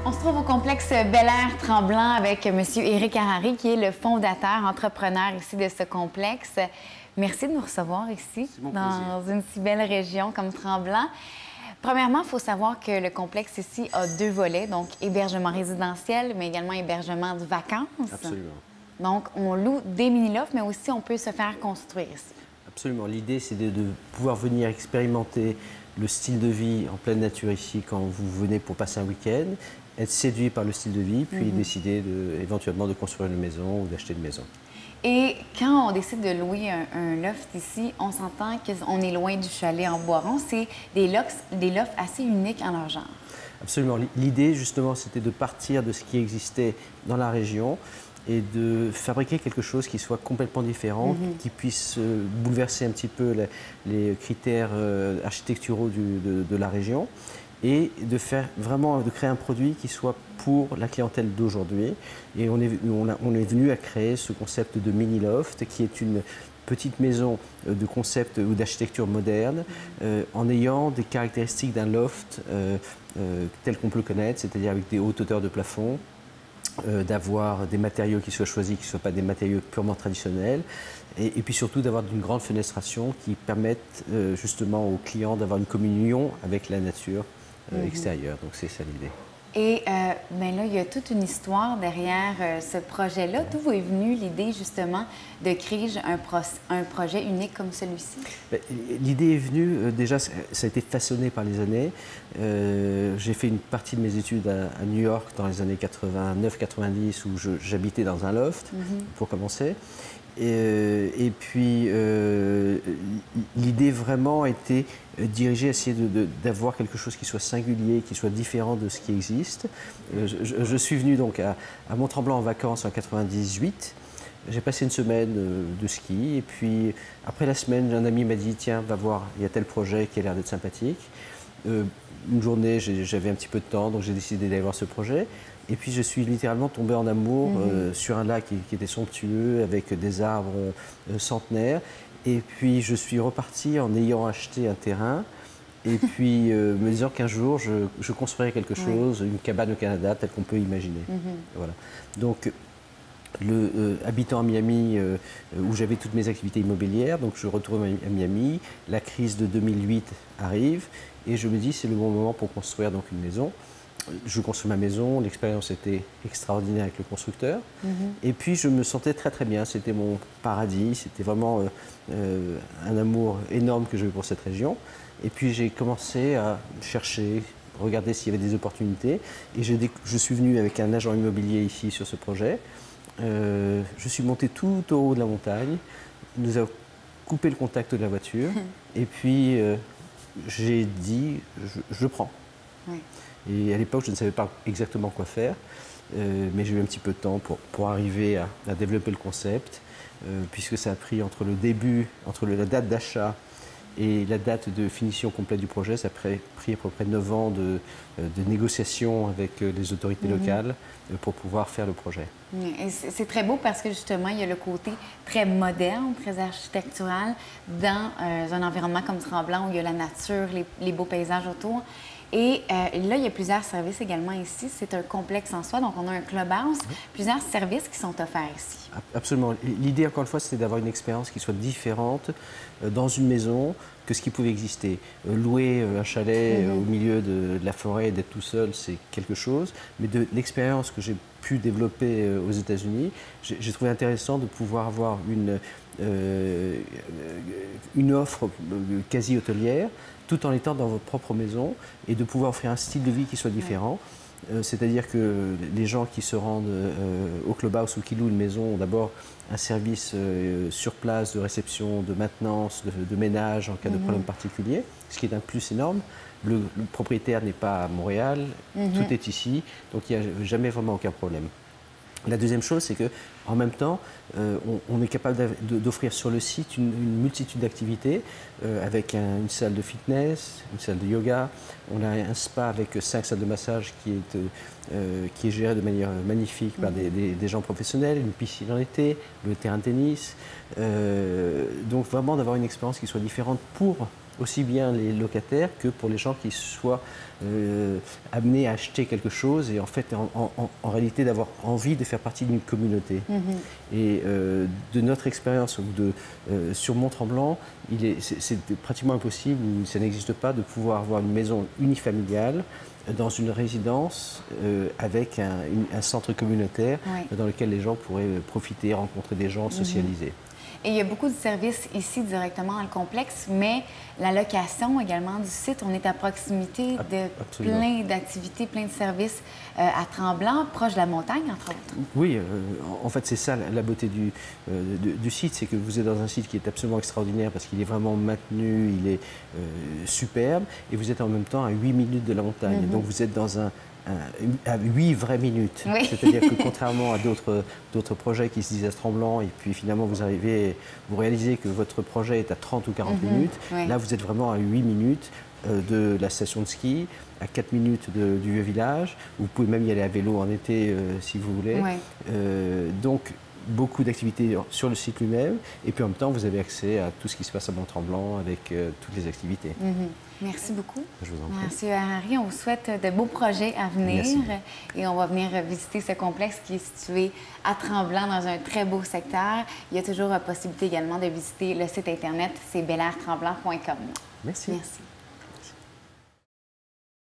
On se trouve au complexe Bel Air Tremblant avec M. Éric Harary, qui est le fondateur, entrepreneur ici de ce complexe. Merci de nous recevoir ici, dans une si belle région comme Tremblant. Premièrement, il faut savoir que le complexe ici a deux volets, donc hébergement résidentiel, mais également hébergement de vacances. Absolument. Donc, on loue des mini-lofts, mais aussi on peut se faire construire ici. Absolument. L'idée, c'est de pouvoir venir expérimenter le style de vie en pleine nature ici quand vous venez pour passer un week-end, être séduit par le style de vie, puis décider éventuellement de construire une maison ou d'acheter une maison. Et quand on décide de louer un loft ici, on s'entend qu'on est loin du chalet en Boiron. C'est des lofts assez uniques en leur genre. Absolument. L'idée, justement, c'était de partir de ce qui existait dans la région et de fabriquer quelque chose qui soit complètement différent, qui puisse bouleverser un petit peu les critères architecturaux de la région et de créer un produit qui soit pour la clientèle d'aujourd'hui. Et on est venu à créer ce concept de mini-loft qui est une petite maison de concept ou d'architecture moderne en ayant des caractéristiques d'un loft tel qu'on peut le connaître, c'est-à-dire avec des hautes hauteurs de plafond, d'avoir des matériaux qui soient choisis, qui ne soient pas des matériaux purement traditionnels, et puis surtout d'avoir une grande fenestration qui permette justement aux clients d'avoir une communion avec la nature extérieure. Donc c'est ça l'idée. Et bien là, il y a toute une histoire derrière ce projet-là. D'où est venue l'idée justement de créer un projet unique comme celui-ci? L'idée est venue, déjà ça a été façonné par les années. J'ai fait une partie de mes études à New York dans les années 89-90 où j'habitais dans un loft pour commencer. Et puis l'idée vraiment était dirigée à essayer d'avoir quelque chose qui soit singulier, qui soit différent de ce qui existe. Je suis venu donc à Mont-Tremblant en vacances en 98. J'ai passé une semaine de ski et puis après la semaine, un ami m'a dit « Tiens, va voir, il y a tel projet qui a l'air d'être sympathique ». Une journée, j'avais un petit peu de temps, donc j'ai décidé d'aller voir ce projet. Et puis je suis littéralement tombé en amour sur un lac qui était somptueux, avec des arbres centenaires. Et puis je suis reparti en ayant acheté un terrain, et puis me disant qu'un jour je construirais quelque chose, une cabane au Canada, telle qu'on peut imaginer. Voilà. Donc, habitant à Miami, où j'avais toutes mes activités immobilières, donc je retourne à Miami, la crise de 2008 arrive, et je me dis c'est le bon moment pour construire donc une maison. Je construis ma maison, l'expérience était extraordinaire avec le constructeur. Et puis je me sentais très très bien, c'était mon paradis, c'était vraiment un amour énorme que j'avais pour cette région. Et puis j'ai commencé à chercher, regarder s'il y avait des opportunités. Et je suis venu avec un agent immobilier ici sur ce projet. Je suis monté tout au haut de la montagne, il nous a coupé le contact de la voiture. Et puis j'ai dit, je prends. Oui. Et à l'époque, je ne savais pas exactement quoi faire, mais j'ai eu un petit peu de temps pour arriver à développer le concept, puisque ça a pris entre la date d'achat et la date de finition complète du projet, ça a pris à peu près 9 ans de négociations avec les autorités locales pour pouvoir faire le projet. C'est très beau parce que justement, il y a le côté très moderne, très architectural dans un environnement comme Tremblant où il y a la nature, les beaux paysages autour. Et là, il y a plusieurs services également ici. C'est un complexe en soi, donc on a un clubhouse, plusieurs services qui sont offerts ici. Absolument. L'idée, encore une fois, c'était d'avoir une expérience qui soit différente dans une maison que ce qui pouvait exister. Louer un chalet au milieu de la forêt et d'être tout seul, c'est quelque chose. Mais de l'expérience que j'ai pu développer aux États-Unis, j'ai trouvé intéressant de pouvoir avoir une offre quasi hôtelière, tout en étant dans votre propre maison et de pouvoir offrir un style de vie qui soit différent. C'est-à-dire que les gens qui se rendent au clubhouse ou qui louent une maison ont d'abord un service sur place de réception, de maintenance, de ménage en cas de problème particulier, ce qui est un plus énorme. Le propriétaire n'est pas à Montréal, tout est ici, donc il n'y a jamais vraiment aucun problème. La deuxième chose, c'est qu'en même temps, on est capable d'offrir sur le site une multitude d'activités avec une salle de fitness, une salle de yoga. On a un spa avec 5 salles de massage qui est gérée de manière magnifique par des gens professionnels, une piscine en été, le terrain de tennis. Donc vraiment d'avoir une expérience qui soit différente pour aussi bien les locataires que pour les gens qui soient amenés à acheter quelque chose et en fait, en réalité, d'avoir envie de faire partie d'une communauté. Et de notre expérience sur Mont-Tremblant, c'est pratiquement impossible, ou ça n'existe pas, de pouvoir avoir une maison unifamiliale dans une résidence avec un centre communautaire dans lequel les gens pourraient profiter, rencontrer des gens, socialiser. Et il y a beaucoup de services ici directement dans le complexe, mais la location également du site, on est à proximité de plein d'activités, plein de services à Tremblant, proche de la montagne, entre autres. Oui, en fait, c'est ça la beauté du site, c'est que vous êtes dans un site qui est absolument extraordinaire parce qu'il est vraiment maintenu, il est superbe, et vous êtes en même temps à 8 minutes de la montagne. Donc vous êtes dans à 8 vraies minutes. Oui. C'est-à-dire que contrairement à d'autres projets qui se disent à Tremblant, et puis finalement vous réalisez que votre projet est à 30 ou 40 minutes, là vous êtes vraiment à 8 minutes de la station de ski, à 4 minutes du vieux village. Vous pouvez même y aller à vélo en été si vous voulez. Donc beaucoup d'activités sur le site lui-même, et puis en même temps vous avez accès à tout ce qui se passe à Mont-Tremblant avec toutes les activités. Merci beaucoup. Je vous en prie. Monsieur Harary, on vous souhaite de beaux projets à venir. Merci. Et on va venir visiter ce complexe qui est situé à Tremblant dans un très beau secteur. Il y a toujours la possibilité également de visiter le site internet, c'est belairtremblant.com. Merci. Merci.